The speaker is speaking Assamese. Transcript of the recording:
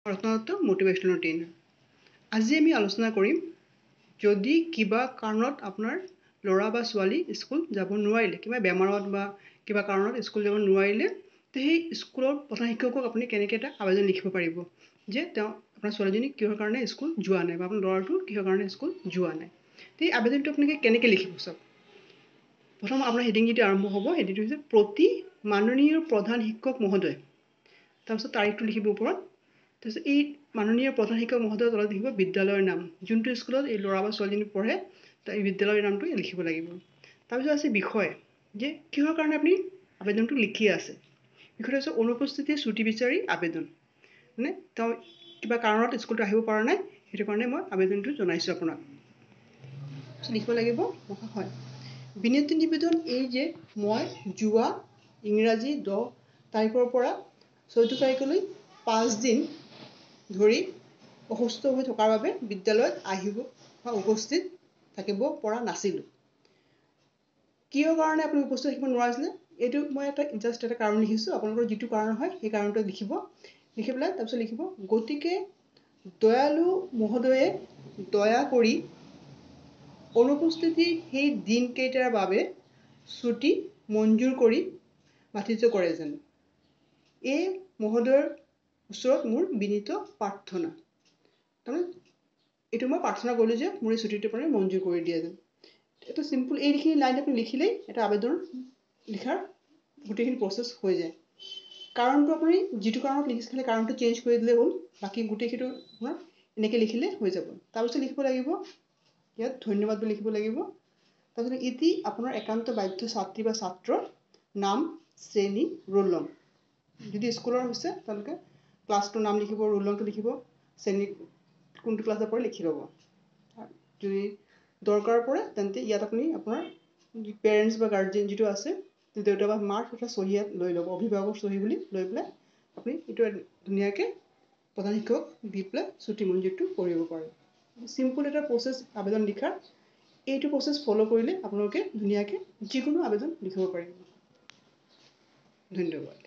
প্ৰথমতে মোটিভেশ্যনেল ট্ৰেইনাৰ। আজি আমি আলোচনা কৰিম যদি কিবা কাৰণত আপোনাৰ ল'ৰা বা ছোৱালী স্কুল যাব নোৱাৰিলে, কিবা বেমাৰত বা কিবা কাৰণত স্কুল যাব নোৱাৰিলে, সেই স্কুলৰ প্ৰধান শিক্ষকক আপুনি কেনেকৈ এটা আবেদন লিখিব পাৰিব যে তেওঁ আপোনাৰ ছোৱালীজনী কিহৰ কাৰণে স্কুল যোৱা নাই বা আপোনাৰ ল'ৰাটো কিহৰ কাৰণে স্কুল যোৱা নাই। সেই আবেদনটো আপুনি কেনেকৈ লিখিব চাওক। প্ৰথম আপোনাৰ হেডিং যিটো আৰম্ভ হ'ব, হেডিংটো হৈছে প্ৰতি মাননীয় প্ৰধান শিক্ষক মহোদয়। তাৰপিছত তাৰিখটো লিখিব ওপৰত। তাৰপিছত এই মাননীয় প্ৰধান শিক্ষক মহোদয়ৰ তলত লিখিব বিদ্যালয়ৰ নাম, যোনটো স্কুলত এই ল'ৰা বা ছোৱালীজনী পঢ়ে তাৰ এই বিদ্যালয়ৰ নামটো লিখিব লাগিব। তাৰপিছত আছে বিষয়, যে কিহৰ কাৰণে আপুনি আবেদনটো লিখি আছে। বিষয়টো হৈছে অনুপস্থিতি ছুটি বিচাৰি আবেদন, মানে তেওঁ কিবা কাৰণত স্কুলটো আহিব পৰা নাই, সেইটো কাৰণে মই আবেদনটো জনাইছোঁ আপোনাক। লিখিব লাগিব হয় বিনীত নিবেদন এই যে মই যোৱা ইংৰাজী 10 তাৰিখৰ পৰা 14 তাৰিখলৈ 5 দিন ধৰি অসুস্থ হৈ থকাৰ বাবে বিদ্যালয়ত আহিব বা উপস্থিত থাকিব পৰা নাছিলোঁ। কিয় কাৰণে আপুনি উপস্থিত থাকিব নোৱাৰিছিলে, এইটো মই জাষ্ট এটা কাৰণ লিখিছোঁ। আপোনালোকৰ যিটো কাৰণ হয় সেই কাৰণটো লিখিব। লিখি পেলাই তাৰপিছত লিখিব গতিকে দয়ালু মহোদয়ে দয়া কৰি অনুপস্থিতিৰ সেই দিনকেইটাৰ বাবে ছুটি মঞ্জুৰ কৰি মাথিত কৰে যেন। এই মহোদয়ৰ ওচৰত মোৰ বিনীত প্ৰাৰ্থনা। তাৰমানে এইটো মই প্ৰাৰ্থনা কৰিলোঁ যে মোৰ এই ছুটিটো আপুনি মঞ্জুৰ কৰি দিয়ে যেন। এটা চিম্পুল এইখিনি লাইন আপুনি লিখিলেই এটা আবেদন লিখাৰ গোটেইখিনি প্ৰচেছ হৈ যায়। কাৰণটো আপুনি যিটো কাৰণত লিখিছিলে সেই কাৰণটো চেঞ্জ কৰি দিলে হ'ল, বাকী গোটেইখিনি আপোনাৰ এনেকৈ লিখিলে হৈ যাব। তাৰপিছত লিখিব লাগিব ইয়াত ধন্যবাদ বুলি লিখিব লাগিব। তাৰপিছত এটি আপোনাৰ একান্ত বাধ্য ছাত্ৰী বা ছাত্ৰৰ নাম, শ্ৰেণী, ৰোল নং। যদি স্কুলৰ হৈছে তেওঁলোকে ক্লাছটোৰ নাম লিখিব, ৰোল নংটো লিখিব, শ্ৰেণী কোনটো ক্লাছৰ পৰা লিখি ল'ব। যদি দৰকাৰ পৰে তেন্তে ইয়াত আপুনি আপোনাৰ পেৰেণ্টছ বা গাৰ্জেন যিটো আছে, দেউতা বা মাৰ এটা চহী ইয়াত লৈ ল'ব, অভিভাৱকৰ চহী বুলি লৈ পেলাই আপুনি এইটো ধুনীয়াকৈ প্ৰধান শিক্ষক দি পেলাই ছুটি মঞ্জুৰটো কৰিব পাৰে। চিম্পুল এটা প্ৰচেছ আবেদন লিখাৰ। এইটো প্ৰচেছ ফ'ল' কৰিলে আপোনালোকে ধুনীয়াকৈ যিকোনো আবেদন লিখিব পাৰিব। ধন্যবাদ।